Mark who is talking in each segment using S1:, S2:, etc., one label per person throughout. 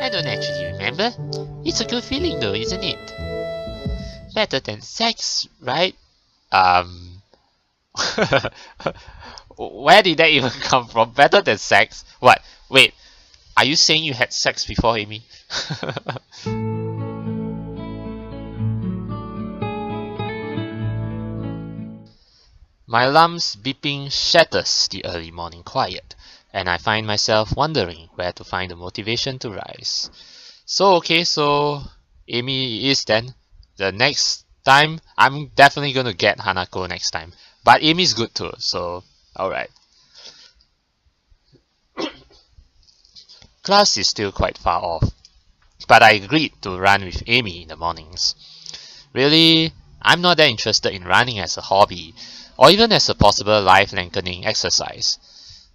S1: I don't actually remember. It's a good feeling though, isn't it? Better than sex, right? Where did that even come from? Better than sex? What? Wait, are you saying you had sex before, Amy? My alarm's beeping shatters the early morning quiet, and I find myself wondering where to find the motivation to rise. So Amy is then. The next time, I'm definitely gonna get Hanako next time. But Amy's good too, so alright. Class is still quite far off, but I agreed to run with Amy in the mornings. Really, I'm not that interested in running as a hobby, or even as a possible life-lengthening exercise.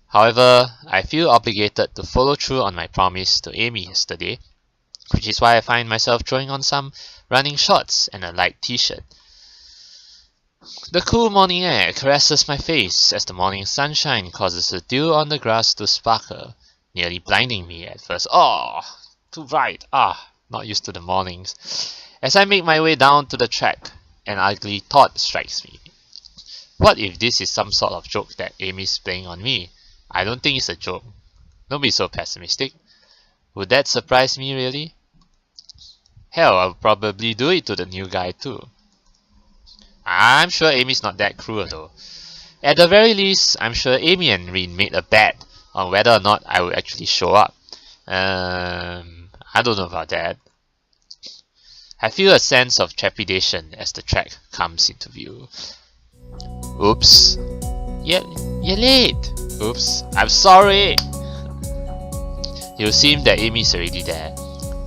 S1: However, I feel obligated to follow through on my promise to Amy yesterday, which is why I find myself throwing on some running shorts and a light t-shirt. The cool morning air caresses my face as the morning sunshine causes the dew on the grass to sparkle, nearly blinding me at first. Oh, too bright. Not used to the mornings. As I make my way down to the track, an ugly thought strikes me. What if this is some sort of joke that Amy's playing on me? I don't think it's a joke. Don't be so pessimistic. Would that surprise me really? Hell, I'll probably do it to the new guy too. I'm sure Amy's not that cruel though. At the very least, I'm sure Amy and Rin made a bet on whether or not I would actually show up. I don't know about that. I feel a sense of trepidation as the track comes into view. Oops. You're late. Oops. I'm sorry. It would seem that Amy's already there.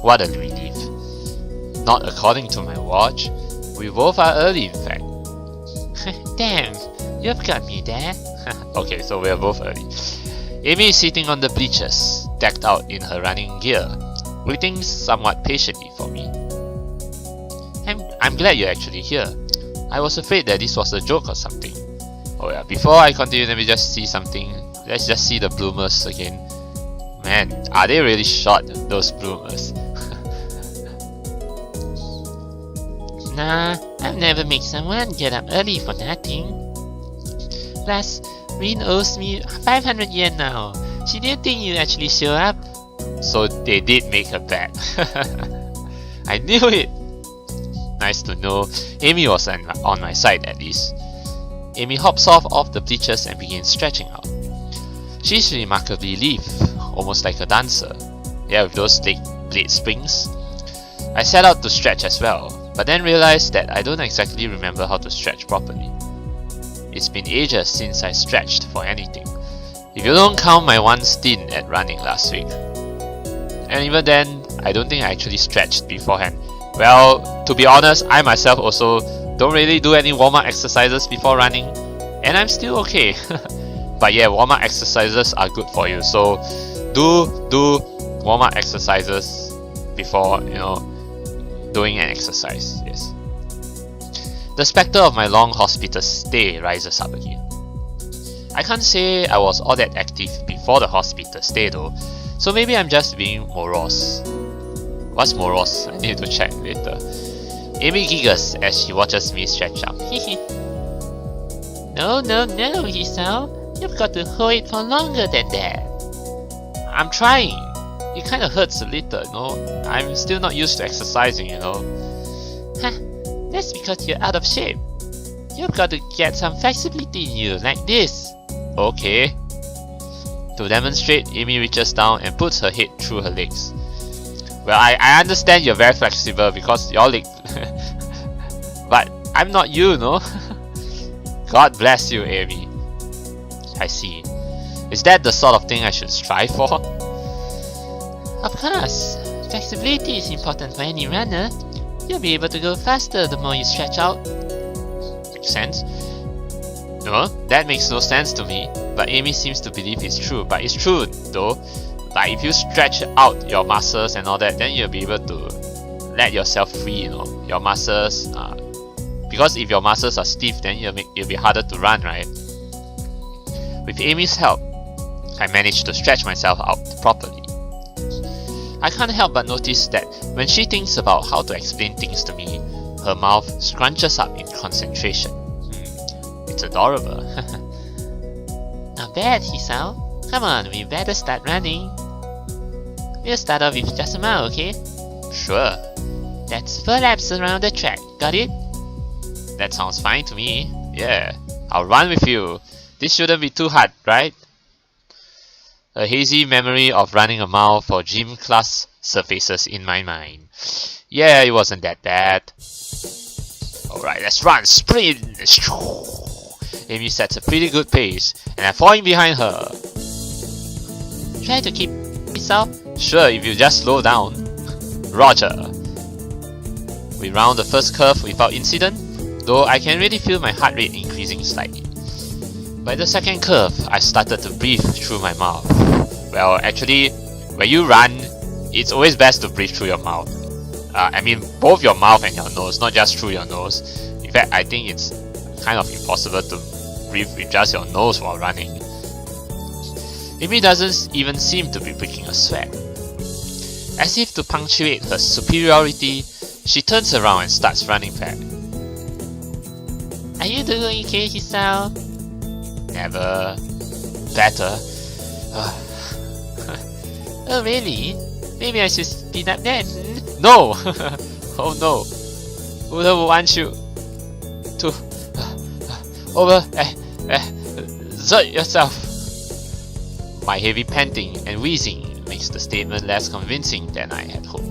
S1: What a relief. Not according to my watch. We both are early in fact. Damn, you've got me there. Okay, so we're both early. Amy is sitting on the bleachers, decked out in her running gear, waiting somewhat patiently for me. I'm glad you're actually here. I was afraid that this was a joke or something. Oh yeah, before I continue, let me just see something. Let's just see the bloomers again. Man, are they really short, those bloomers? Nah, I've never made someone get up early for nothing. Plus, Rin owes me 500 yen now. She didn't think you'd actually show up. So they did make a bet. I knew it! Nice to know Amy was on my side at least. Amy hops off the bleachers and begins stretching out. She's remarkably lithe, almost like a dancer. Yeah, with those leg blade springs. I set out to stretch as well, but then realized that I don't exactly remember how to stretch properly. It's been ages since I stretched for anything, if you don't count my one stint at running last week. And even then, I don't think I actually stretched beforehand. Well, to be honest, I myself also don't really do any warm-up exercises before running, and I'm still okay. But yeah, warm-up exercises are good for you, so do warm-up exercises before, doing an exercise. Yes. The spectre of my long hospital stay rises up again. I can't say I was all that active before the hospital stay though, so maybe I'm just being morose. What's morose? I need to check later. Amy giggles as she watches me stretch out. No, Hisao. You've got to hold it for longer than that. I'm trying. It kinda hurts a little, I'm still not used to exercising, That's because you're out of shape. You've got to get some flexibility in you, like this. Okay. To demonstrate, Amy reaches down and puts her head through her legs. Well, I understand you're very flexible because your leg... But I'm not you, no? God bless you, Amy. I see. Is that the sort of thing I should strive for? Of course. Flexibility is important for any runner. You'll be able to go faster the more you stretch out. Makes sense? No, that makes no sense to me. But Amy seems to believe it's true. But it's true though. Like if you stretch out your muscles and all that, then you'll be able to let yourself free, your muscles. Because if your muscles are stiff, then it'll be harder to run, right? With Amy's help, I managed to stretch myself out properly. I can't help but notice that when she thinks about how to explain things to me, her mouth scrunches up in concentration. It's adorable. Not bad, Hisao. Come on, we better start running. We'll start off with just a mile, okay? Sure. That's 4 laps around the track, got it? That sounds fine to me. Yeah, I'll run with you. This shouldn't be too hard, right? A hazy memory of running a mile for gym class surfaces in my mind. Yeah, it wasn't that bad. Alright, let's run! Sprint! Amy sets a pretty good pace, and I'm falling behind her. Try to keep Hisao? Sure, if you just slow down. Roger. We round the first curve without incident, though I can really feel my heart rate increasing slightly. By the second curve, I started to breathe through my mouth. Well, actually, when you run, it's always best to breathe through your mouth. I mean, both your mouth and your nose, not just through your nose. In fact, I think it's kind of impossible to breathe with just your nose while running. Amy doesn't even seem to be breaking a sweat. As if to punctuate her superiority, she turns around and starts running back. Are you doing okay, Hisao? Never. Better. Oh really? Maybe I should speed up then. No! Oh no. Who wants you to exert yourself? My heavy panting and wheezing makes the statement less convincing than I had hoped.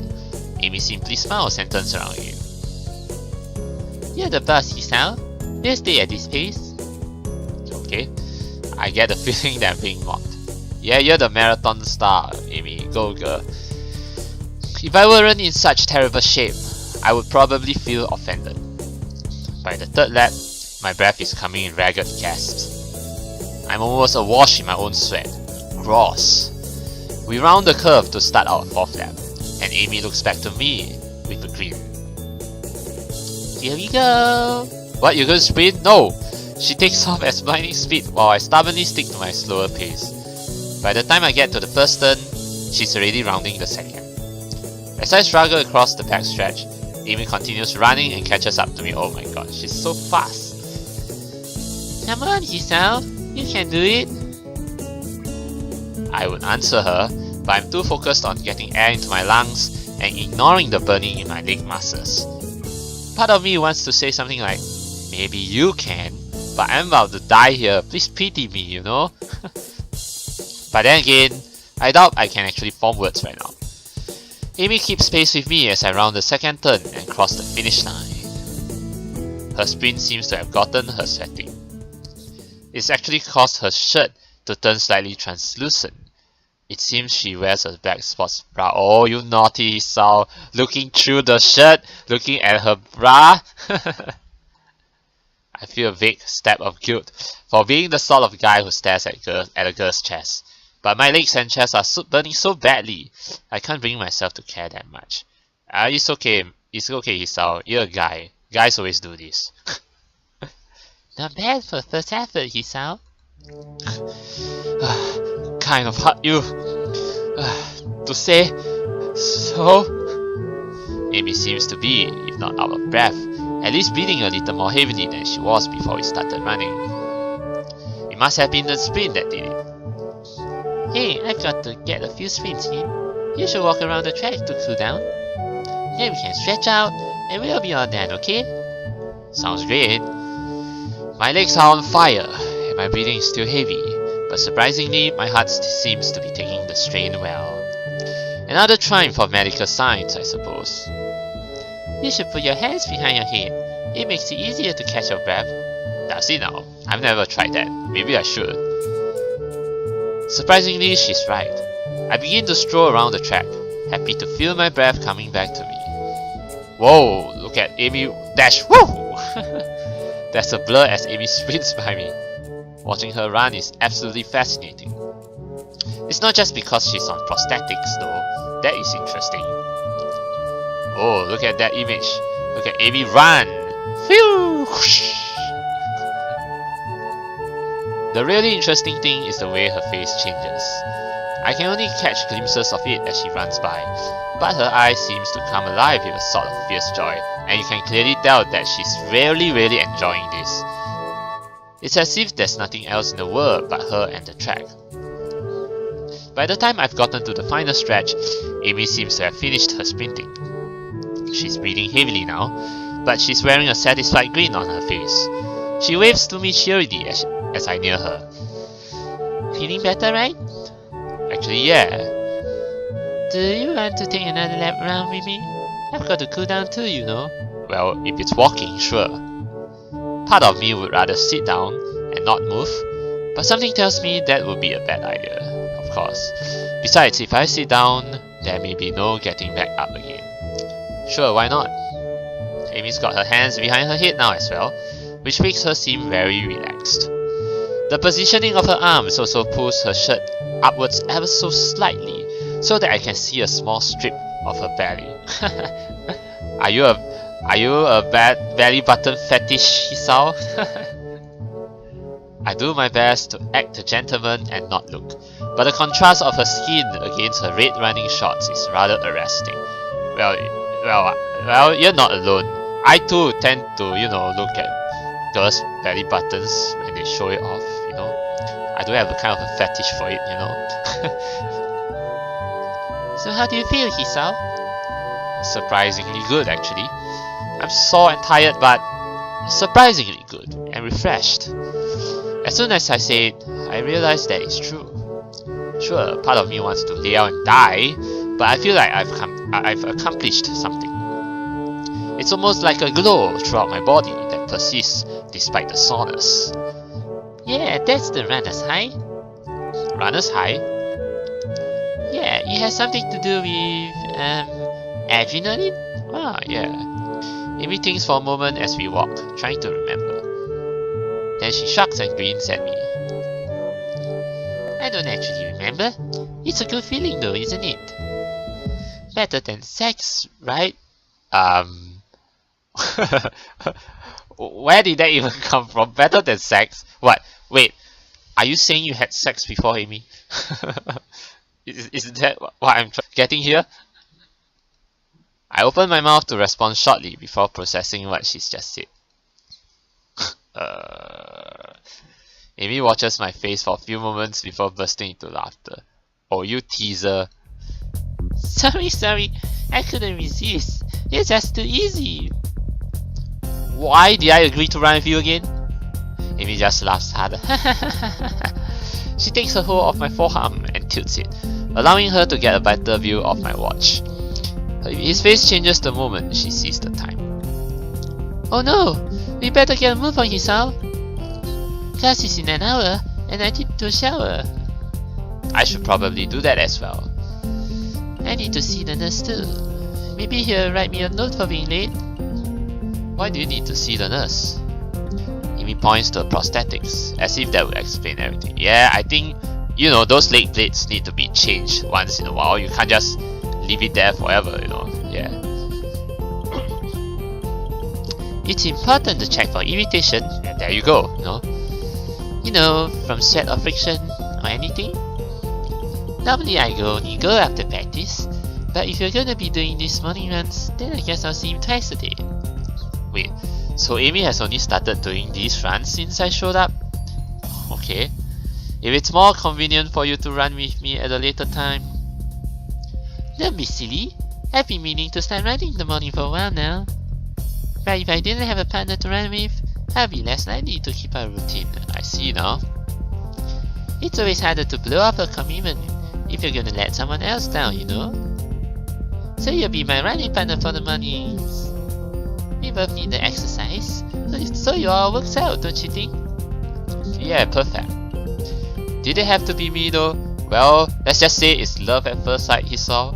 S1: Amy simply smiles and turns around again. You're the boss, Hisao. You'll stay at this pace. Okay. I get the feeling that I'm being mocked. Yeah, you're the marathon star, Amy. Go girl. If I weren't in such terrible shape, I would probably feel offended. By the third lap, my breath is coming in ragged gasps. I'm almost awash in my own sweat. Gross. We round the curve to start our fourth lap, and Amy looks back to me with a grin. Here we go! What, you're gonna sprint? No! She takes off at blinding speed while I stubbornly stick to my slower pace. By the time I get to the first turn, she's already rounding the second. As I struggle across the backstretch, Amy continues running and catches up to me. Oh my god, she's so fast. Come on, Hisao, you can do it. I would answer her, but I'm too focused on getting air into my lungs and ignoring the burning in my leg muscles. Part of me wants to say something like, maybe you can, but I'm about to die here, please pity me, you know? But then again, I doubt I can actually form words right now. Amy keeps pace with me as I round the second turn and cross the finish line. Her sprint seems to have gotten her sweating. It's actually caused her shirt to turn slightly translucent. It seems she wears a black sports bra. Oh, you naughty Hisao, looking through the shirt, looking at her bra. I feel a vague stab of guilt for being the sort of guy who stares at a girl's chest. But my legs and chest are burning so badly, I can't bring myself to care that much. It's okay, Hisao, you're a guy. Guys always do this. Not bad for first effort, Hisao. Kind of hurt you to say so. Amy seems to be, if not out of breath, at least breathing a little more heavily than she was before we started running. It must have been the sprint that did it. Hey, I've got to get a few sprints in. You should walk around the track to cool down. Then we can stretch out, and we'll be on then, okay? Sounds great. My legs are on fire, and my breathing is still heavy, but surprisingly, my heart seems to be taking the strain well. Another triumph of medical science, I suppose. You should put your hands behind your head. It makes it easier to catch your breath. Does it now? I've never tried that. Maybe I should. Surprisingly, she's right. I begin to stroll around the track, happy to feel my breath coming back to me. Whoa, look at Amy dash, woo! There's a blur as Amy sprints by me. Watching her run is absolutely fascinating. It's not just because she's on prosthetics though, that is interesting. Oh, look at that image. Look at Amy run! Phew! The really interesting thing is the way her face changes. I can only catch glimpses of it as she runs by, but her eye seems to come alive with a sort of fierce joy, and you can clearly tell that she's really enjoying this. It's as if there's nothing else in the world but her and the track. By the time I've gotten to the final stretch, Amy seems to have finished her sprinting. She's breathing heavily now, but she's wearing a satisfied grin on her face. She waves to me cheerily as I near her. Feeling better, right? Actually, yeah. Do you want to take another lap round with me? I've got to cool down too, you know. Well, if it's walking, sure. Part of me would rather sit down and not move, but something tells me that would be a bad idea, of course. Besides, if I sit down, there may be no getting back up again. Sure, why not? Amy's got her hands behind her head now as well, which makes her seem very relaxed. The positioning of her arms also pulls her shirt upwards ever so slightly, so that I can see a small strip of her belly. Are you a bad belly button fetish, Hisao? I do my best to act a gentleman and not look, but the contrast of her skin against her red running shorts is rather arresting. Well, you're not alone. I too tend to, look at girls' belly buttons when they show it off, I do have a kind of a fetish for it, So how do you feel, Hisao? Surprisingly good, actually. I'm sore and tired, but surprisingly good and refreshed. As soon as I say it, I realize that it's true. Sure, part of me wants to lay out and die, but I feel like I've accomplished something. It's almost like a glow throughout my body that persists despite the soreness. Yeah, that's the runner's high. Runner's high? Yeah, it has something to do with, adrenaline? Ah, yeah. Amy thinks for a moment as we walk, trying to remember. Then she shrugs and grins at me. I don't actually remember. It's a good feeling though, isn't it? Better than sex, right? Where did that even come from? Better than sex? What? Wait, are you saying you had sex before, Amy? Is that what I'm getting here? I open my mouth to respond shortly before processing what she's just said. Amy watches my face for a few moments before bursting into laughter. Oh, you teaser. Sorry, I couldn't resist. It's just too easy. Why did I agree to run with you again? Amy just laughs harder. She takes her hold of my forearm and tilts it, allowing her to get a better view of my watch. His face changes the moment she sees the time. Oh no! We better get a move on, Hisao. Class is in an hour, and I need to shower. I should probably do that as well. I need to see the nurse too. Maybe he'll write me a note for being late. Why do you need to see the nurse? Amy points to her prosthetics, as if that would explain everything. Yeah, I think, those leg plates need to be changed once in a while. You can't just leave it there forever, yeah. It's important to check for irritation, and there you go, from sweat or friction or anything. Normally I only go after practice, but if you're gonna be doing these morning runs, then I guess I'll see him twice a day. Wait, so Amy has only started doing these runs since I showed up? Okay. If it's more convenient for you to run with me at a later time. Don't be silly. I've been meaning to start running in the morning for a while now. But if I didn't have a partner to run with, I'll be less likely to keep a routine. I see now. It's always harder to blow up a commitment if you're gonna let someone else down, So you'll be my running partner for the mornings. We both need the exercise, so it all works out, don't you think? Yeah, perfect. Did it have to be me though? Well, let's just say it's love at first sight, Hisao.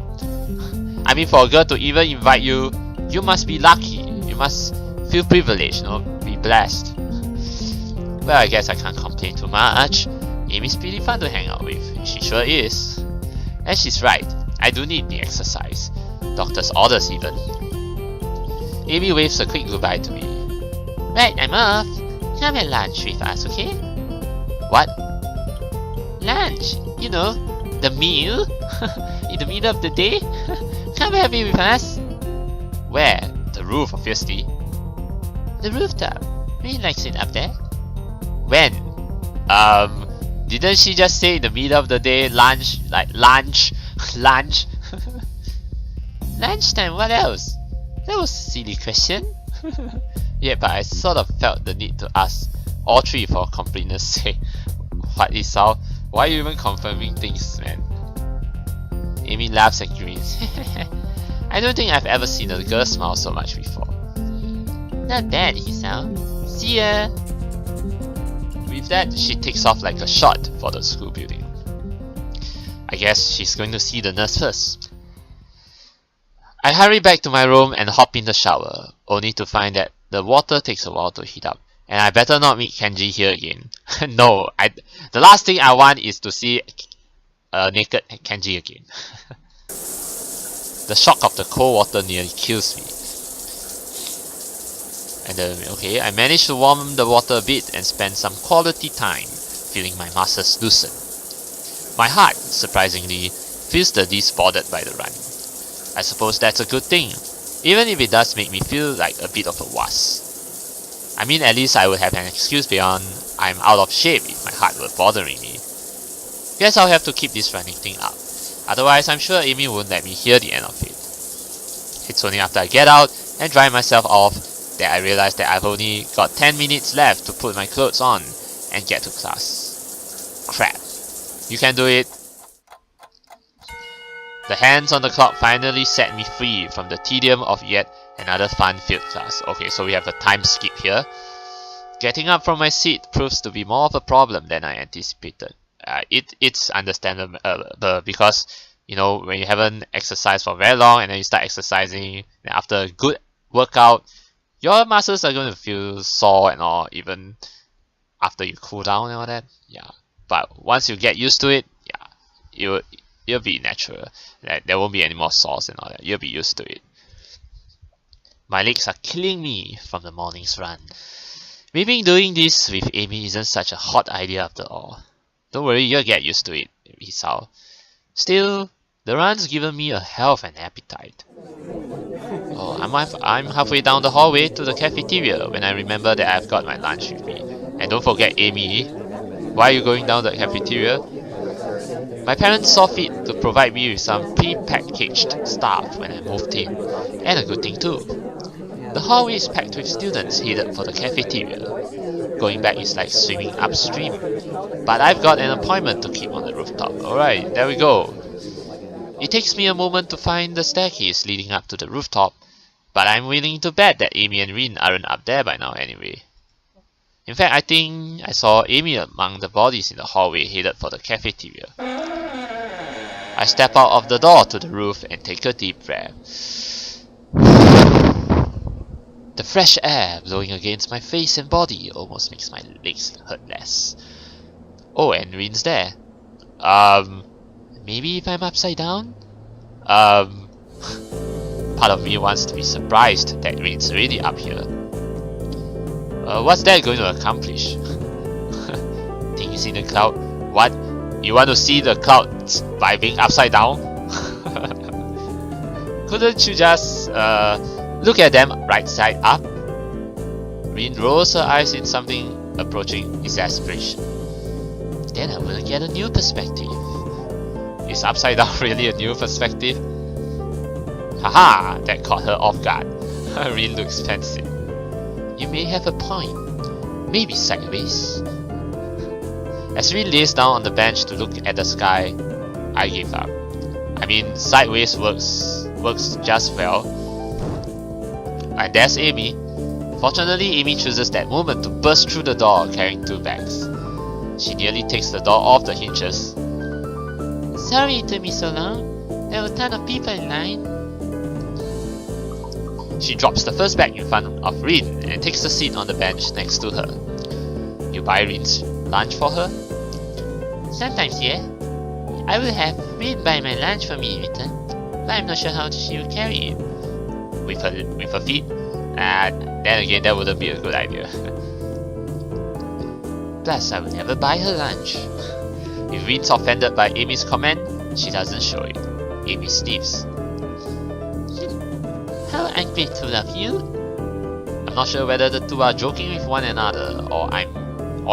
S1: I mean, for a girl to even invite you, you must be lucky. You must feel privileged, be blessed. Well, I guess I can't complain too much. Amy's pretty fun to hang out with. She sure is. And she's right. I do need the exercise. Doctor's orders even. Amy waves a quick goodbye to me. Right, I'm off. Come and lunch with us, okay? What? Lunch, The meal? In the middle of the day? Come have it with us? Where? The roof, obviously. The rooftop. Really likes it up there. When? Didn't she just say in the middle of the day, lunch? Like, lunch? Lunch? Lunchtime, what else? That was a silly question. Yeah, but I sort of felt the need to ask all three for completeness sake. What is Hisao? Why are you even confirming things, man? Amy laughs and grins. I don't think I've ever seen a girl smile so much before. Not bad, Hisao. See ya! With that, she takes off like a shot for the school building. I guess she's going to see the nurse first. I hurry back to my room and hop in the shower, only to find that the water takes a while to heat up, and I better not meet Kenji here again. No, the last thing I want is to see a naked Kenji again. The shock of the cold water nearly kills me. And okay, I managed to warm the water a bit and spend some quality time feeling my muscles loosen. My heart, surprisingly, feels the least bothered by the running. I suppose that's a good thing, even if it does make me feel like a bit of a wuss. I mean, at least I would have an excuse beyond I'm out of shape if my heart were bothering me. Guess I'll have to keep this running thing up, otherwise I'm sure Amy won't let me hear the end of it. It's only after I get out and dry myself off that I realize that I've only got 10 minutes left to put my clothes on and get to class. Crap. You can do it. The hands on the clock finally set me free from the tedium of yet another fun-filled class. Okay, so we have a time skip here. Getting up from my seat proves to be more of a problem than I anticipated. It's understandable because, you know, when you haven't exercised for very long and then you start exercising, and after a good workout, your muscles are going to feel sore and all, even after you cool down and all that. Yeah, but once you get used to it, yeah, you'll be natural. There won't be any more sores and all that. You'll be used to it. My legs are killing me from the morning's run. Maybe doing this with Amy isn't such a hot idea after all. Don't worry, you'll get used to it, Hisao. Still, the run's given me a hell of an appetite. Oh, I'm halfway down the hallway to the cafeteria when I remember that I've got my lunch with me. And don't forget Amy. Why are you going down the cafeteria? My parents saw fit to provide me with some pre-packaged stuff when I moved in. And a good thing too. The hallway is packed with students headed for the cafeteria. Going back is like swimming upstream. But I've got an appointment to keep on the rooftop. Alright, there we go. It takes me a moment to find the staircase leading up to the rooftop, but I'm willing to bet that Amy and Rin aren't up there by now anyway. In fact, I think I saw Amy among the bodies in the hallway headed for the cafeteria. I step out of the door to the roof and take a deep breath. The fresh air blowing against my face and body almost makes my legs hurt less. Oh, and Rin's there. Maybe if I'm upside down? Part of me wants to be surprised that Rin's already up here. What's that going to accomplish? Things in the cloud? What? You want to see the clouds by being upside down? Couldn't you just look at them right side up? Rin rolls her eyes in something approaching exasperation. Then I will get a new perspective. Is upside down really a new perspective? Haha, that caught her off guard. Rin looks fancy. You may have a point. Maybe sideways. As Rin lays down on the bench to look at the sky, I give up. I mean, sideways works just well. And there's Amy. Fortunately, Amy chooses that moment to burst through the door carrying 2 bags. She nearly takes the door off the hinges. Sorry it took me so long. There were a ton of people in line. She drops the first bag in front of Rin and takes a seat on the bench next to her. You buy Rin's lunch for her? Sometimes, yeah. I will have Rin buy my lunch for me in return, but I'm not sure how she will carry it. With her feet? Then again, that wouldn't be a good idea. Plus, I will never buy her lunch. If Rin's offended by Amy's comment, she doesn't show it. Amy sniffs. How ungrateful of you. I'm not sure whether the two are joking with one another or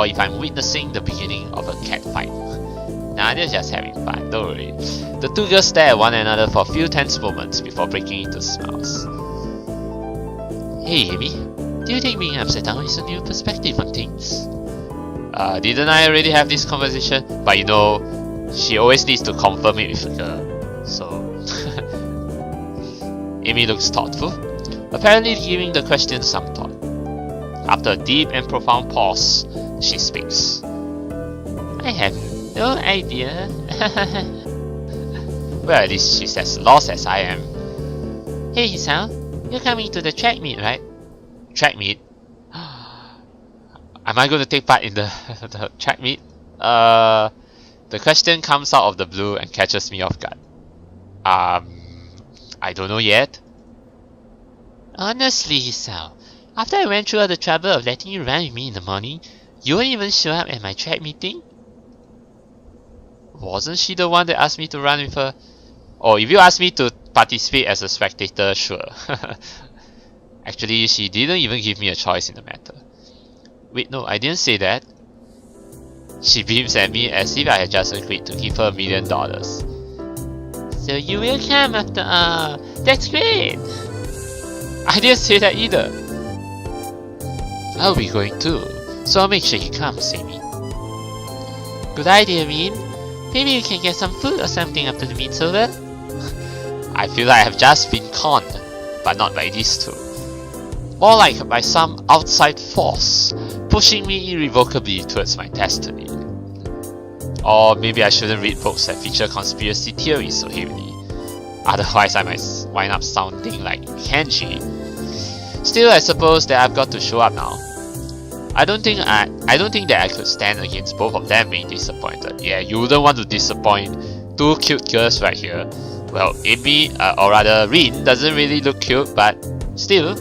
S1: if I'm witnessing the beginning of a cat fight. Nah, they're just having fun, don't worry. The two girls stare at one another for a few tense moments before breaking into smiles. Hey Amy, do you think being upside down is a new perspective on things? Didn't I already have this conversation? But you know, she always needs to confirm it with a girl, so... Amy looks thoughtful, apparently giving the question some thought. After a deep and profound pause, she speaks. I have no idea. Well, at least she's as lost as I am. Hey Hisao, you're coming to the track meet, right? Track meet? Am I going to take part in the track meet? The question comes out of the blue and catches me off guard. I don't know yet. Honestly, Hisao, after I went through all the trouble of letting you run with me in the morning, you won't even show up at my track meeting? Wasn't she the one that asked me to run with her? Oh, if you asked me to participate as a spectator, sure. Actually, she didn't even give me a choice in the matter. Wait, no, I didn't say that. She beams at me as if I had just agreed to give her $1 million. So you will come after all. That's great! I didn't say that either. I'll be going too, so I'll make sure he comes, Amy. Good idea, Rin. Maybe you can get some food or something after the meet's over. I feel like I have just been conned, but not by these two. More like by some outside force, pushing me irrevocably towards my destiny. Or maybe I shouldn't read books that feature conspiracy theories so heavily. Otherwise I might wind up sounding like Kenji. Still, I suppose that I've got to show up now. I don't think that I could stand against both of them being disappointed. Yeah, you wouldn't want to disappoint two cute girls right here. Well, Amy, or rather Rin, doesn't really look cute, but still,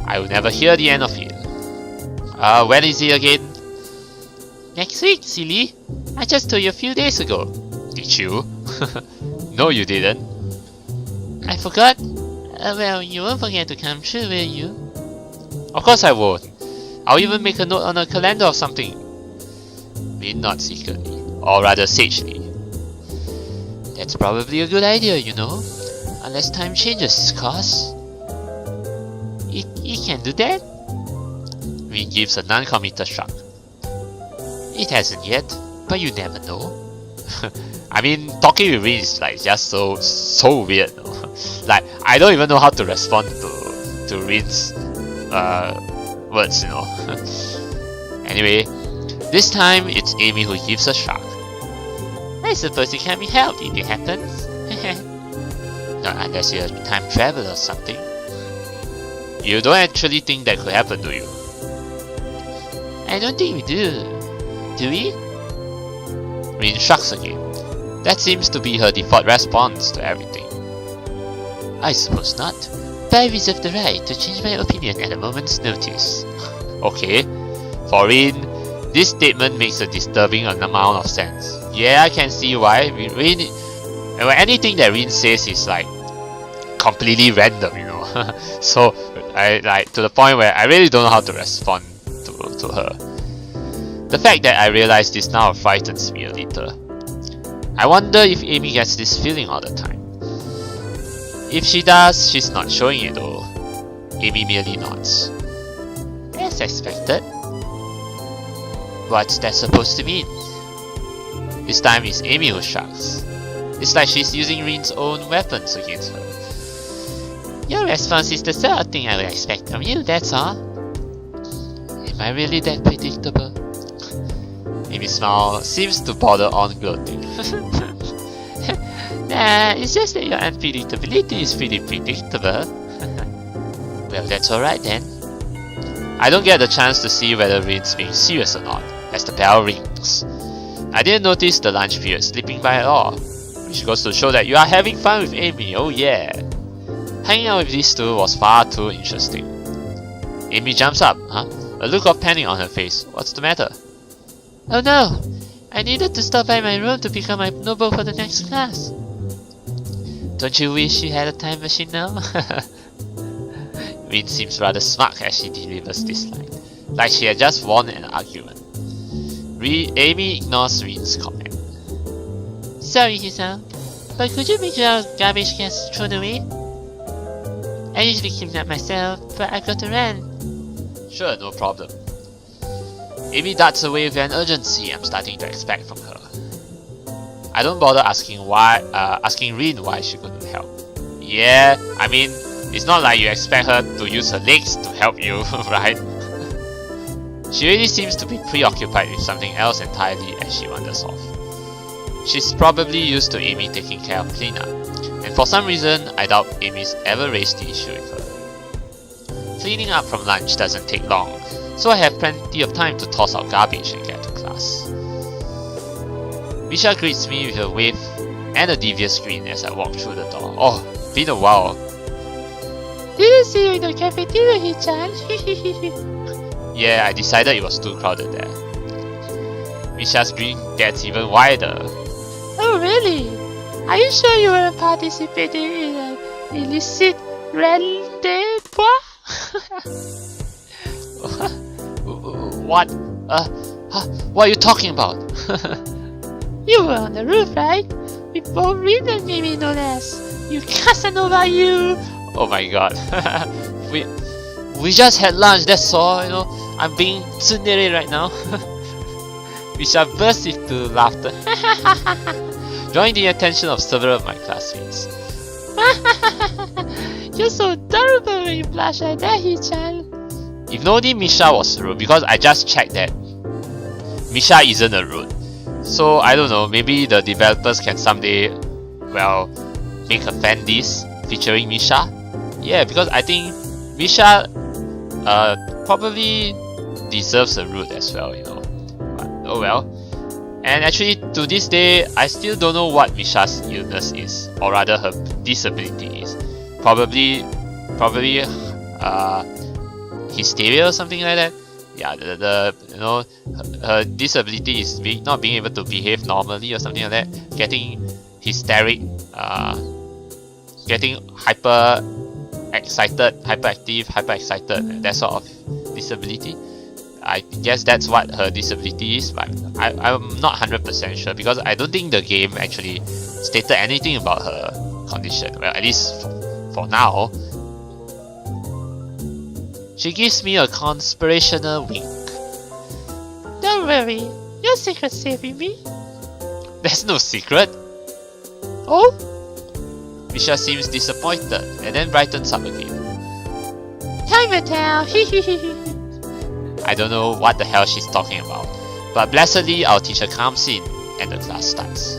S1: I will never hear the end of it. When is it again? Next week, silly. I just told you a few days ago. Did you? No, you didn't. I forgot. Well, you won't forget to come true, will you? Of course I won't. I'll even make a note on a calendar or something. Maybe not secretly, or rather sagely. That's probably a good idea, you know. Unless time changes, of course. It can do that? Rin gives a non-committal shrug. It hasn't yet, but you never know. I mean, talking with Rin is like just so weird. No? Like, I don't even know how to respond to Rin's words, you know. Anyway, this time it's Amy who gives a shrug. I suppose it can be helped if it happens. Not unless you're a time traveler or something. You don't actually think that could happen, do you? I don't think we do. Do we? Rin shrugs again. That seems to be her default response to everything. I suppose not, but I reserve the right to change my opinion at a moment's notice. Okay, for Rin, this statement makes a disturbing amount of sense. Yeah, I can see why. Anything that Rin says is like completely random, you know. So I like to the point where I really don't know how to respond to her. The fact that I realize this now frightens me a little. I wonder if Amy gets this feeling all the time. If she does, she's not showing it though. Amy merely nods. As expected. What's that supposed to mean? This time it's Amy who shrugs. It's like she's using Rin's own weapons against her. Your response is the sort of thing I would expect from you, that's all. Am I really that predictable? Amy's smile seems to border on gloating. Nah, it's just that your unpredictability is pretty predictable. Well, that's alright then. I don't get the chance to see whether Rin's being serious or not, as the bell rings. I didn't notice the lunch period slipping by at all, which goes to show that you are having fun with Amy, oh yeah. Hanging out with these two was far too interesting. Amy jumps up, a look of panic on her face. What's the matter? Oh no, I needed to stop by my room to pick up my notebook for the next class. Don't you wish you had a time machine now? Rin seems rather smug as she delivers this line, like she had just won an argument. Amy ignores Rin's comment. Sorry, Hisao, but could you make sure garbage gets thrown away? I usually clean that myself, but I've got to run. Sure, no problem. Amy darts away with an urgency I'm starting to expect from her. I don't bother asking Rin why she couldn't help. Yeah, I mean, it's not like you expect her to use her legs to help you, right? She really seems to be preoccupied with something else entirely as she wanders off. She's probably used to Amy taking care of cleanup, and for some reason I doubt Amy's ever raised the issue with her. Cleaning up from lunch doesn't take long, so I have plenty of time to toss out garbage and get to class. Misha greets me with a wave and a devious grin as I walk through the door. Oh, been a while. Didn't see you in the cafeteria, Hichan. Yeah, I decided it was too crowded there. Misha's grin gets even wider. Oh really? Are you sure you weren't participating in an illicit rendezvous? What? What are you talking about? You were on the roof, right? With both Rin and Amy, no less. You Casanova, you! Oh my god. we just had lunch, that's all, you know. I'm being tsundere right now. Misha burst into laughter, drawing the attention of several of my classmates. You're so adorable when you blush like that, Hichan. If only Misha was rude, because I just checked that Misha isn't a rude. So I don't know, maybe the developers can someday, well, make a fan disc featuring Misha. Yeah, because I think Misha probably deserves a root as well, you know. But, oh well. And actually, to this day, I still don't know what Misha's illness is, or rather her disability is. Probably hysteria or something like that. Yeah, you know, her disability is not being able to behave normally or something like that. Getting hysteric, getting hyperactive, hyperexcited, that sort of disability. I guess that's what her disability is, but I'm not 100% sure because I don't think the game actually stated anything about her condition. Well, at least for now. She gives me a conspirational wink. Don't worry, your secret's safe with me. There's no secret. Oh? Misha seems disappointed and then brightens up again. Time will tell. I don't know what the hell she's talking about, but blessedly our teacher comes in and the class starts.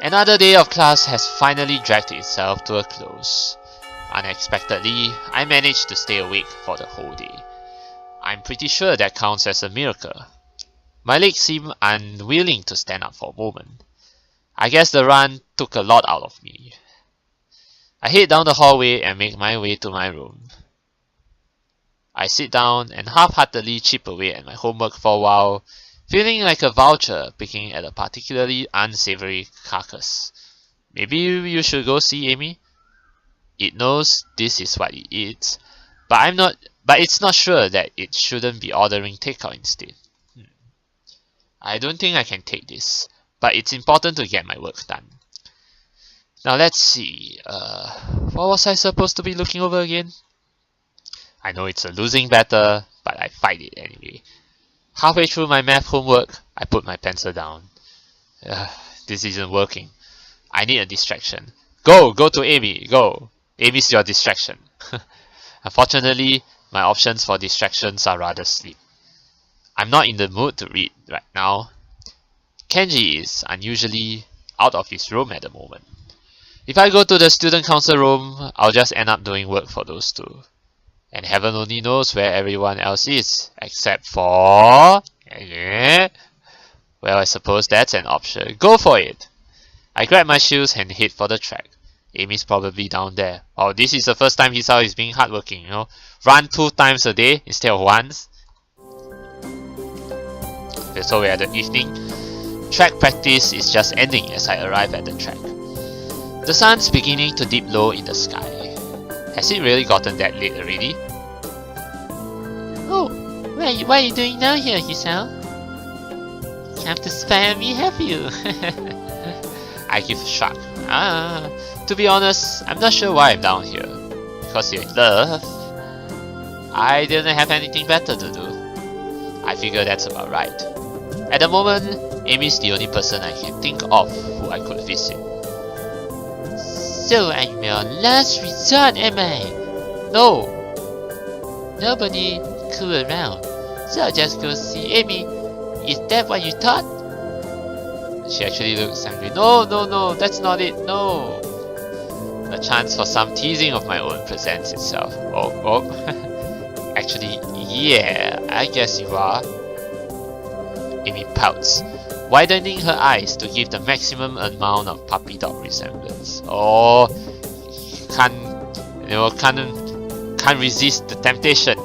S1: Another day of class has finally dragged itself to a close. Unexpectedly, I managed to stay awake for the whole day. I'm pretty sure that counts as a miracle. My legs seem unwilling to stand up for a moment. I guess the run took a lot out of me. I head down the hallway and make my way to my room. I sit down and half-heartedly chip away at my homework for a while, feeling like a vulture picking at a particularly unsavory carcass. Maybe you should go see Amy? It knows this is what it eats, but it's not sure that it shouldn't be ordering takeout instead. I don't think I can take this, but it's important to get my work done. Now let's see, what was I supposed to be looking over again? I know it's a losing battle, but I fight it anyway. Halfway through my math homework, I put my pencil down. This isn't working. I need a distraction. Go to Amy, go! Amy's your distraction. Unfortunately, my options for distractions are rather slim. I'm not in the mood to read right now. Kenji is unusually out of his room at the moment. If I go to the student council room, I'll just end up doing work for those two. And heaven only knows where everyone else is, except for... Well, I suppose that's an option. Go for it! I grab my shoes and head for the track. Amy's probably down there. Oh, this is the first time Hisao is being hardworking, you know. Run 2 times a day instead of once. Okay, so we're at the evening. Track practice is just ending as I arrive at the track. The sun's beginning to dip low in the sky. Has it really gotten that late already?
S2: Oh, what are you doing down here, Hisao? Come to spy on me, have you?
S1: I give a shrug. To be honest, I'm not sure why I'm down here. Because you're in love? I didn't have anything better to do. I figure that's about right. At the moment, Amy's the only person I can think of who I could visit.
S2: So I'm your last resort, am I?
S1: No!
S2: Nobody cool around, so I'll just go see Amy. Is that what you thought?
S1: She actually looks angry. No, that's not it, no! A chance for some teasing of my own presents itself. Oh. Actually, yeah, I guess you are. Amy pouts, widening her eyes to give the maximum amount of puppy dog resemblance. Oh, can't resist the temptation.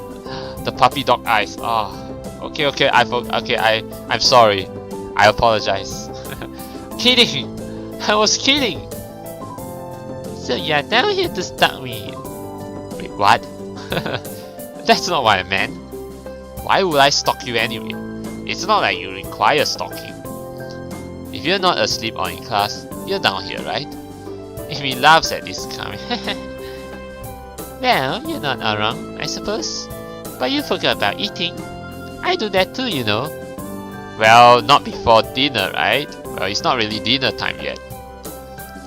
S1: The puppy dog eyes. Okay, I'm sorry. I apologize. Kidding! I was kidding!
S2: So you're down here to stalk me?
S1: Wait, what? That's not what I meant. Why would I stalk you anyway? It's not like you require stalking. If you're not asleep or in class, you're down here, right? Amy laughs at this comment.
S2: Well, you're not wrong, I suppose. But you forgot about eating. I do that too, you know.
S1: Well, not before dinner, right? Well, it's not really dinner time yet.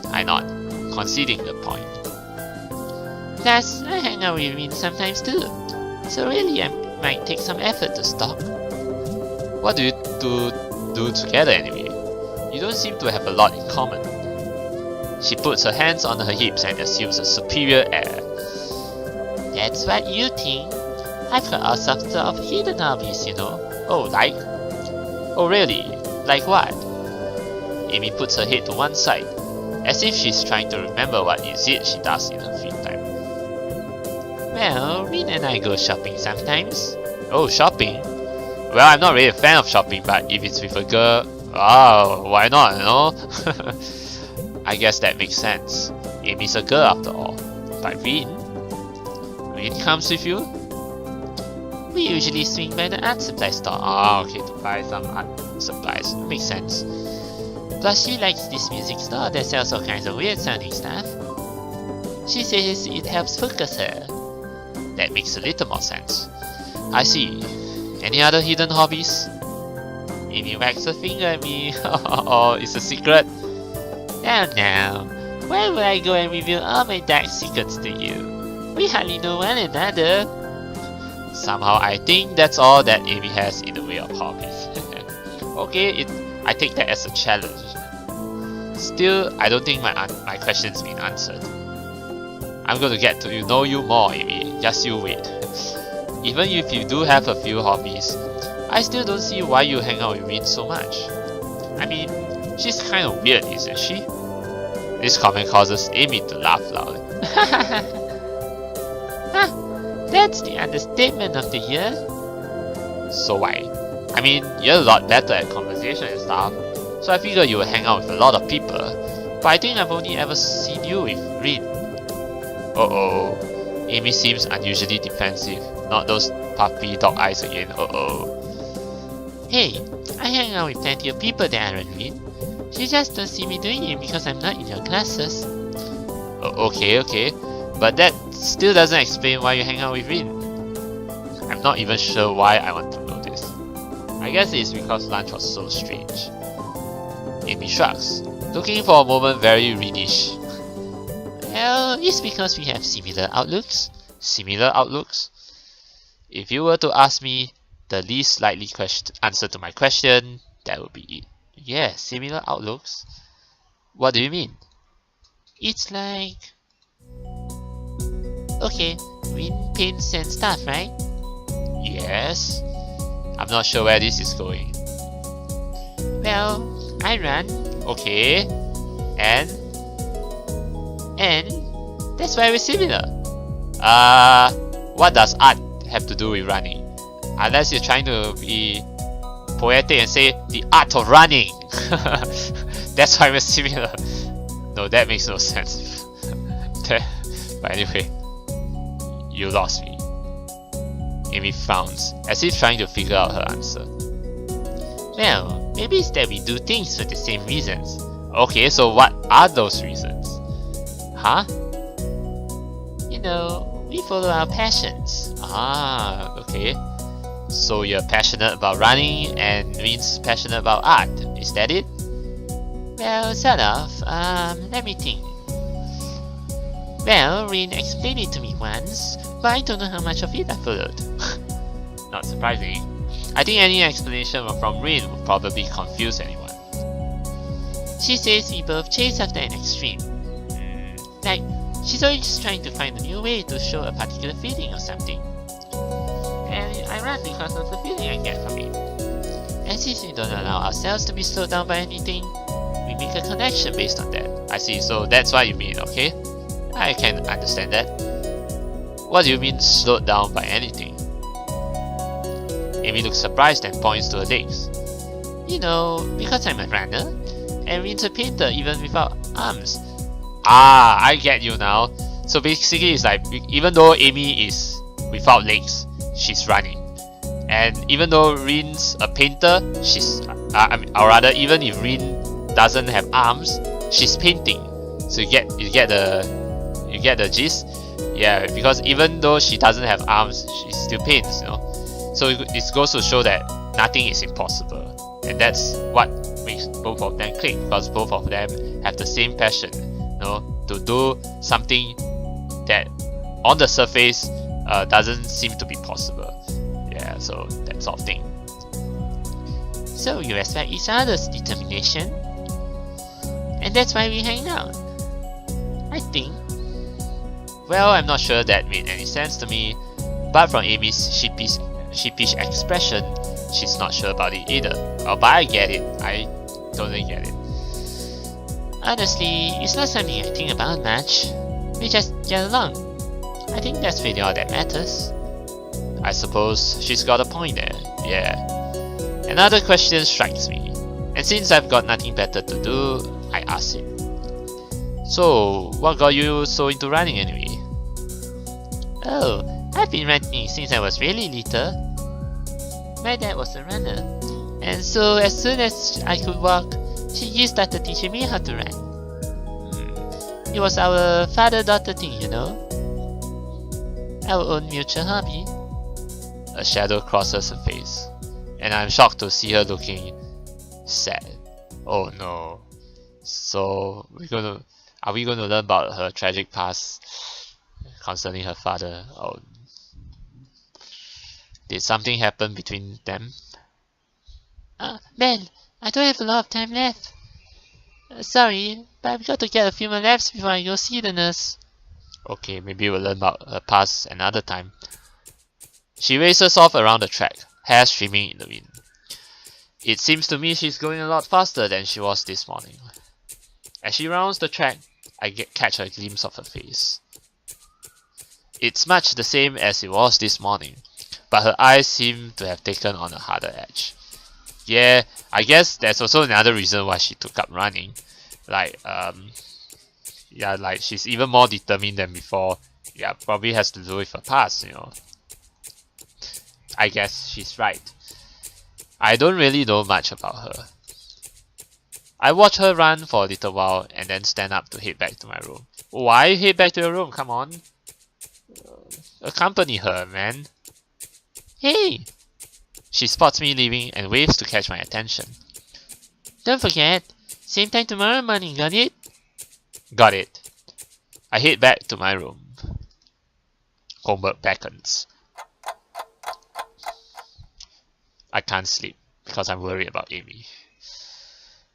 S1: I nod, conceding the point.
S2: Plus, I hang out with Rin sometimes too. So really, I might take some effort to stalk.
S1: What do you do together anyway? You don't seem to have a lot in common. She puts her hands on her hips and assumes a superior air.
S2: That's what you think. I've got all sorts of hidden hobbies, you know.
S1: Oh, like? Oh, really? Like what? Amy puts her head to one side, as if she's trying to remember what is it she does in her free time.
S2: Well, Rin and I go shopping sometimes.
S1: Oh, shopping? Well, I'm not really a fan of shopping, but if it's with a girl, why not, you know? I guess that makes sense. Amy's a girl after all. But Rin comes with you?
S2: We usually swing by the art supply store.
S1: Okay, to buy some art supplies. Makes sense.
S2: Plus, she likes this music store that sells all kinds of weird sounding stuff. She says it helps focus her.
S1: That makes a little more sense. I see. Any other hidden hobbies?
S2: Amy wags her finger at me.
S1: Oh, it's a secret?
S2: Now. Why would I go and reveal all my dark secrets to you? We hardly know one another.
S1: Somehow I think that's all that Amy has in the way of hobbies. Okay, I take that as a challenge. Still, I don't think my question's been answered. I'm going to get to know you more, Amy. Just you wait. Even if you do have a few hobbies, I still don't see why you hang out with Rin so much. I mean, she's kind of weird, isn't she? This comment causes Amy to laugh loud.
S2: That's the understatement of the year.
S1: So why? I mean, you're a lot better at conversation and stuff, so I figure you will hang out with a lot of people, but I think I've only ever seen you with Rin. Uh-oh. Amy seems unusually defensive. Not those puppy dog eyes again. Uh-oh.
S2: Hey, I hang out with plenty of people that aren't Rin. You just don't see me doing it because I'm not in your classes.
S1: Okay. But that still doesn't explain why you hang out with Rin. I'm not even sure why I want to know this. I guess it's because lunch was so strange. Amy shrugs, looking for a moment very Rinish.
S2: Well, it's because we have similar outlooks.
S1: Similar outlooks? If you were to ask me the least likely answer to my question, that would be it. Yeah, similar outlooks? What do you mean?
S2: It's like... Okay, Rin paints and stuff, right?
S1: Yes. I'm not sure where this is going.
S2: Well, I run.
S1: Okay. And
S2: that's why we're similar.
S1: What does art have to do with running? Unless you're trying to be poetic and say the art of running. That's why we're similar. No, that makes no sense. But anyway, you lost me. Amy frowns, as if trying to figure out her answer.
S2: Well, maybe it's that we do things for the same reasons.
S1: Okay, so what are those reasons? Huh?
S2: You know, we follow our passions.
S1: Ah, okay. So you're passionate about running and Rin's passionate about art, is that it?
S2: Well, sort of. Let me think. Well, Rin explained it to me once, but I don't know how much of it I followed.
S1: Not surprising. I think any explanation from Rin would probably confuse anyone.
S2: She says we both chase after an extreme. Like, she's always just trying to find a new way to show a particular feeling or something. And I run because of the feeling I get from it. And since we don't allow ourselves to be slowed down by anything, we make a connection based on that.
S1: I see, so that's what you mean, okay? I can understand that. What do you mean slowed down by anything? Amy looks surprised and points to her legs.
S2: You know, because I'm a runner, and Rin's a painter even without arms.
S1: Ah, I get you now. So basically it's like, even though Amy is without legs, she's running. And even though Rin's a painter, she's, or rather even if Rin doesn't have arms, she's painting. So you get the gist? Yeah, because even though she doesn't have arms, she still paints, you know. So it goes to show that nothing is impossible. And that's what makes both of them click, because both of them have the same passion, you know, to do something that on the surface doesn't seem to be possible. Yeah, so that sort of thing.
S2: So you respect each other's determination, and that's why we hang out, I think.
S1: Well, I'm not sure that made any sense to me, but from Amy's sheepish expression, she's not sure about it either. Oh, but I get it. I totally get it.
S2: Honestly, it's not something I think about much. We just get along. I think that's really all that matters.
S1: I suppose she's got a point there. Yeah. Another question strikes me, and since I've got nothing better to do, I ask it. So, what got you so into running anyway?
S2: Oh, I've been running since I was really little. My dad was a runner, and so as soon as I could walk, he started teaching me how to run. It was our father-daughter thing, you know? Our own mutual hobby.
S1: A shadow crosses her face, and I'm shocked to see her looking sad. Oh no. So, are we gonna learn about her tragic past concerning her father? Oh, did something happen between them?
S2: Ben, I don't have a lot of time left. Sorry, but I've got to get a few more laps before I go see the nurse.
S1: Okay, maybe we'll learn about her past another time. She races off around the track, hair streaming in the wind. It seems to me she's going a lot faster than she was this morning. As she rounds the track, I catch a glimpse of her face. It's much the same as it was this morning, but her eyes seem to have taken on a harder edge. Yeah, I guess that's also another reason why she took up running. Like, yeah, like she's even more determined than before. Yeah, probably has to do with her past, you know. I guess she's right. I don't really know much about her. I watch her run for a little while and then stand up to head back to my room. Why head back to your room? Come on. Accompany her, man.
S2: Hey!
S1: She spots me leaving and waves to catch my attention.
S2: Don't forget, same time tomorrow morning, got it?
S1: Got it. I head back to my room. Homework beckons. I can't sleep because I'm worried about Amy.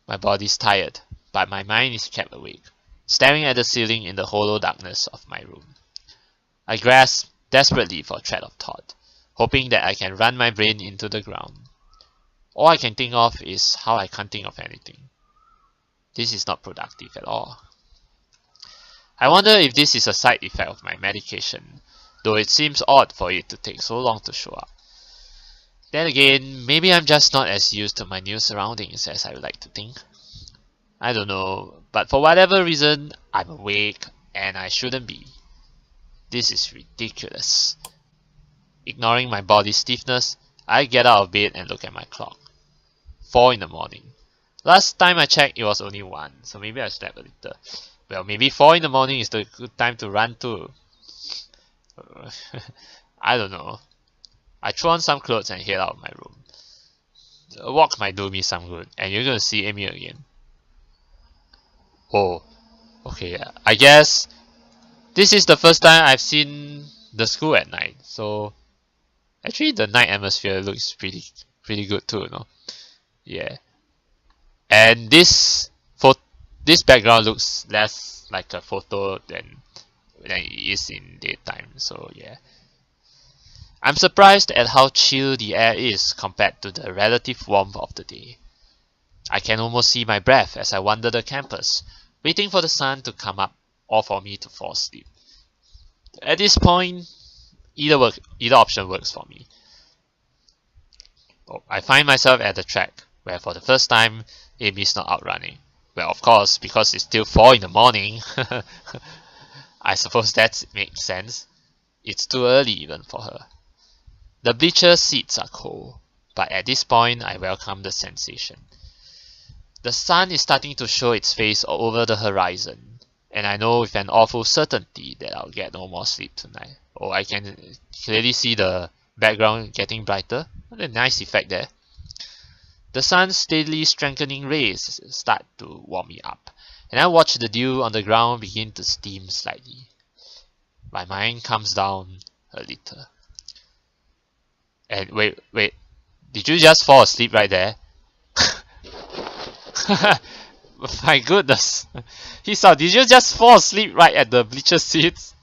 S1: My body's tired, but my mind is kept awake, staring at the ceiling in the hollow darkness of my room. I grasp desperately for a thread of thought, hoping that I can run my brain into the ground. All I can think of is how I can't think of anything. This is not productive at all. I wonder if this is a side effect of my medication, though it seems odd for it to take so long to show up. Then again, maybe I'm just not as used to my new surroundings as I would like to think. I don't know, but for whatever reason, I'm awake and I shouldn't be. This is ridiculous. Ignoring my body's stiffness, I get out of bed and look at my clock. 4 in the morning. Last time I checked, it was only 1, so maybe I slept a little. Well, maybe 4 in the morning is the good time to run too. I don't know. I throw on some clothes and head out of my room. A walk might do me some good, and you're gonna see Amy again. Oh, okay, I guess this is the first time I've seen the school at night, so actually the night atmosphere looks pretty good too, no? Yeah. And this background looks less like a photo than it is in daytime, so yeah. I'm surprised at how chill the air is compared to the relative warmth of the day. I can almost see my breath as I wander the campus, waiting for the sun to come up or for me to fall asleep. At this point, either option works for me. Oh, I find myself at the track, where for the first time, Amy's not out running. Well, of course, because it's still 4 in the morning. I suppose that makes sense. It's too early even for her. The bleacher seats are cold, but at this point I welcome the sensation. The sun is starting to show its face over the horizon, and I know with an awful certainty that I'll get no more sleep tonight. Oh, I can clearly see the background getting brighter. What a nice effect there. The sun's steadily strengthening rays start to warm me up, and I watch the dew on the ground begin to steam slightly. My mind calms down a little. And wait, did you just fall asleep right there? My goodness. Hisao, did you just fall asleep right at the bleacher seats?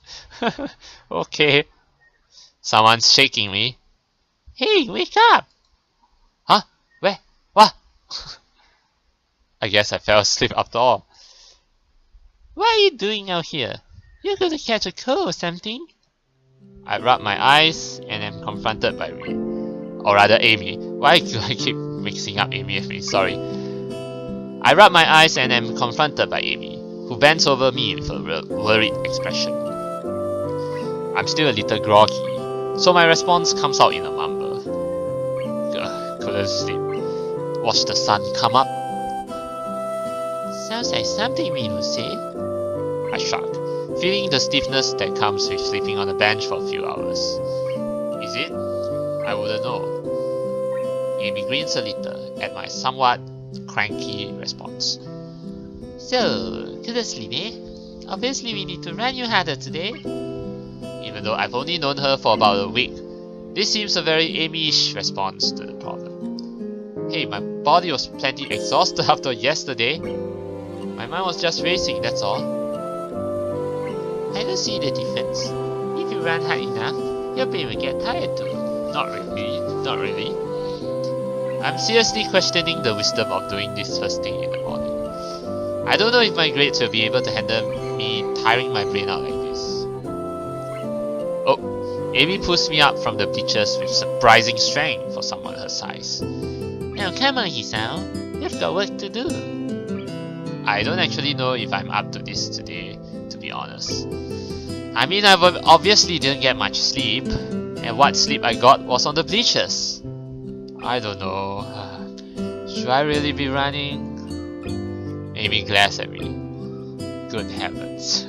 S1: Okay. Someone's shaking me. Hey, wake up! Huh? Where? What? I guess I fell asleep after all. What are you doing out here? You're gonna catch a cold or something? I rub my eyes and am confronted by Ray. Or rather Amy. Why do I keep mixing up Amy and me? Sorry. I rub my eyes and am confronted by Amy, who bends over me with a worried expression. I'm still a little groggy, so my response comes out in a mumble. Couldn't sleep. Watch the sun come up. Sounds like something we will say. I shrug, feeling the stiffness that comes with sleeping on a bench for a few hours. Is it? I wouldn't know. Amy grins a little at my somewhat cranky response. So, couldn't sleep, eh? Obviously we need to run you harder today. Even though I've only known her for about a week, this seems a very Amy-ish response to the problem. Hey, my body was plenty exhausted after yesterday. My mind was just racing, that's all. I don't see the difference. If you run hard enough, your brain will get tired too. Not really. I'm seriously questioning the wisdom of doing this first thing in the morning. I don't know if my grades will be able to handle me tiring my brain out like this. Oh, Amy pulls me up from the bleachers with surprising strength for someone her size. Now come on, Hisao. You've got work to do. I don't actually know if I'm up to this today, to be honest. I mean, I obviously didn't get much sleep, and what sleep I got was on the bleachers. I don't know. Should I really be running? Amy glares at me. Good heavens.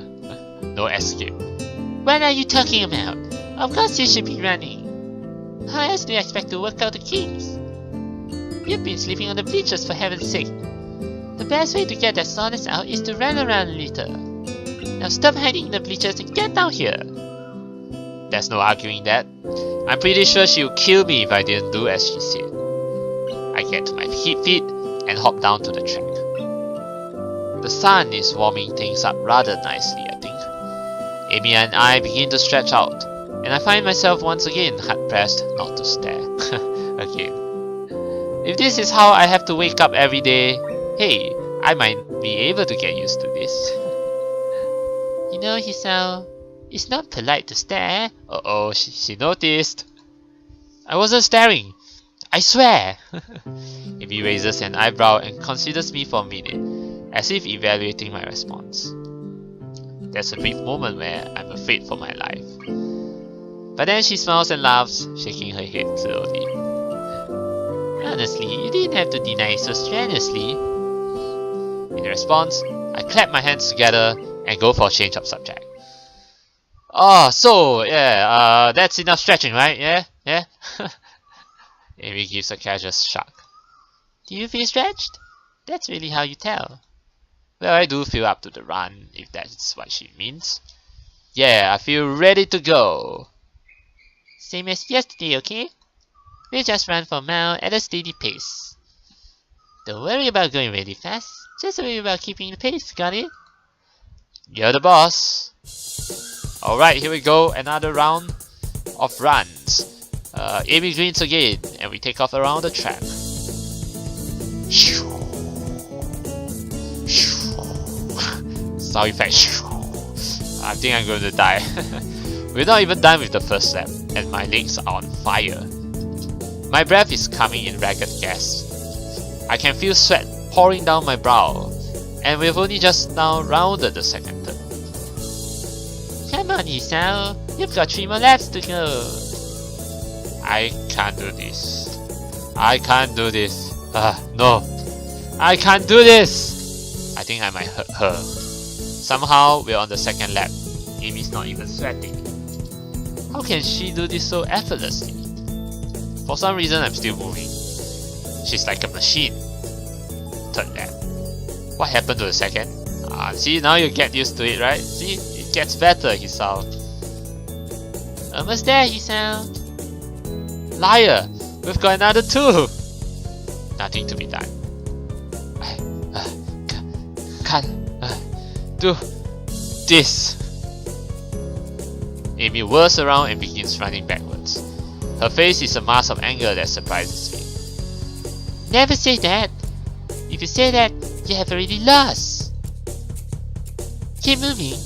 S1: No escape. What are you talking about? Of course you should be running. How else do you expect to work out the kinks? You've been sleeping on the bleachers for heaven's sake. The best way to get that soreness out is to run around a little. Now stop hiding in the bleachers and get down here. There's no arguing that. I'm pretty sure she would kill me if I didn't do as she said. I get to my feet and hop down to the track. The sun is warming things up rather nicely, I think. Amy and I begin to stretch out, and I find myself once again hard-pressed not to stare. Again. If this is how I have to wake up every day, hey, I might be able to get used to this. You know, Hisao, it's not polite to stare. Uh-oh, she noticed. I wasn't staring. I swear! Amy raises an eyebrow and considers me for a minute, as if evaluating my response. There's a brief moment where I'm afraid for my life. But then she smiles and laughs, shaking her head slowly. Honestly, you didn't have to deny it so strenuously. In response, I clap my hands together and go for a change of subject. Oh, so, yeah, that's enough stretching, right? Yeah? Amy gives a casual shrug. Do you feel stretched? That's really how you tell. Well, I do feel up to the run, if that's what she means. Yeah, I feel ready to go. Same as yesterday, okay? We'll just run for a mile at a steady pace. Don't worry about going really fast, just worry about keeping the pace, got it? You're the boss. Alright, here we go, another round of runs. Amy greens again, and we take off around the track. Sound effect. I think I'm going to die. We're not even done with the first lap, and my legs are on fire. My breath is coming in ragged gasps. I can feel sweat pouring down my brow, and we've only just now rounded the second turn. Come on, Hisao, you've got 3 more laps to go. I can't do this. No. I can't do this! I think I might hurt her. Somehow, we're on the second lap. Amy's not even sweating. How can she do this so effortlessly? For some reason, I'm still moving. She's like a machine. Third lap. What happened to the second? See, now you get used to it, right? See, it gets better, Hisao. Almost there, Hisao. Liar! We've got another 2! Nothing to be done. Can't do this. Amy whirls around and begins running backwards. Her face is a mask of anger that surprises me. Never say that. If you say that, you have already lost. Keep moving.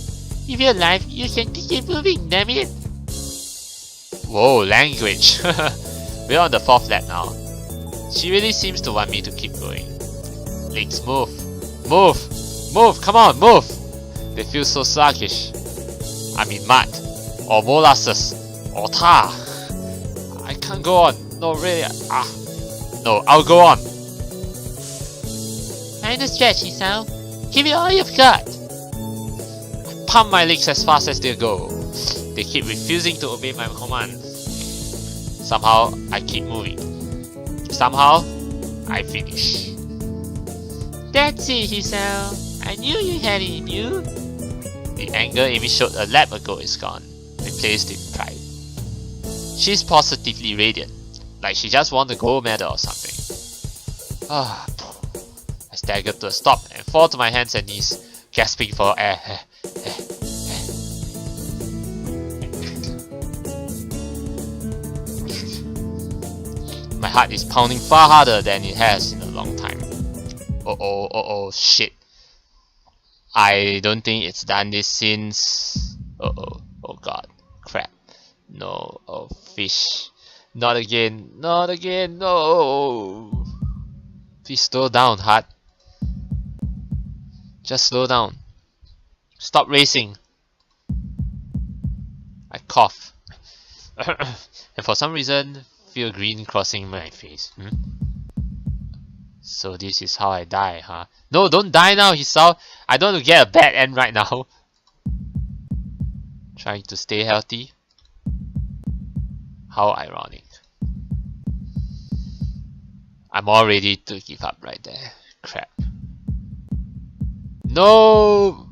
S1: If you're alive, you can keep moving, damn it. Whoa, language. We're on the 4th lap now. She really seems to want me to keep going. Legs move. Move, come on, move. They feel so sluggish. I'm in mud, or molasses, or tar. I can't go on. No, really. No, I'll go on. Find a stretch, Hisao. Give it all you've got. I pump my legs as fast as they go. They keep refusing to obey my commands. Somehow, I keep moving. Somehow, I finish. That's it, Hisao. I knew you had it in you. The anger Amy showed a lap ago is gone, replaced with pride. She's positively radiant, like she just won the gold medal or something. I stagger to a stop and fall to my hands and knees, gasping for air. My heart is pounding far harder than it has in a long time. Oh, shit. I don't think it's done this since... oh god, crap. No, oh fish. Not again, no! Please slow down, heart. Just slow down. Stop racing. I cough. And for some reason, feel green crossing my face. So this is how I die, huh? No, don't die now, Hisao. I don't want to get a bad end right now. Trying to stay healthy. How ironic. I'm all ready to give up right there. Crap. No!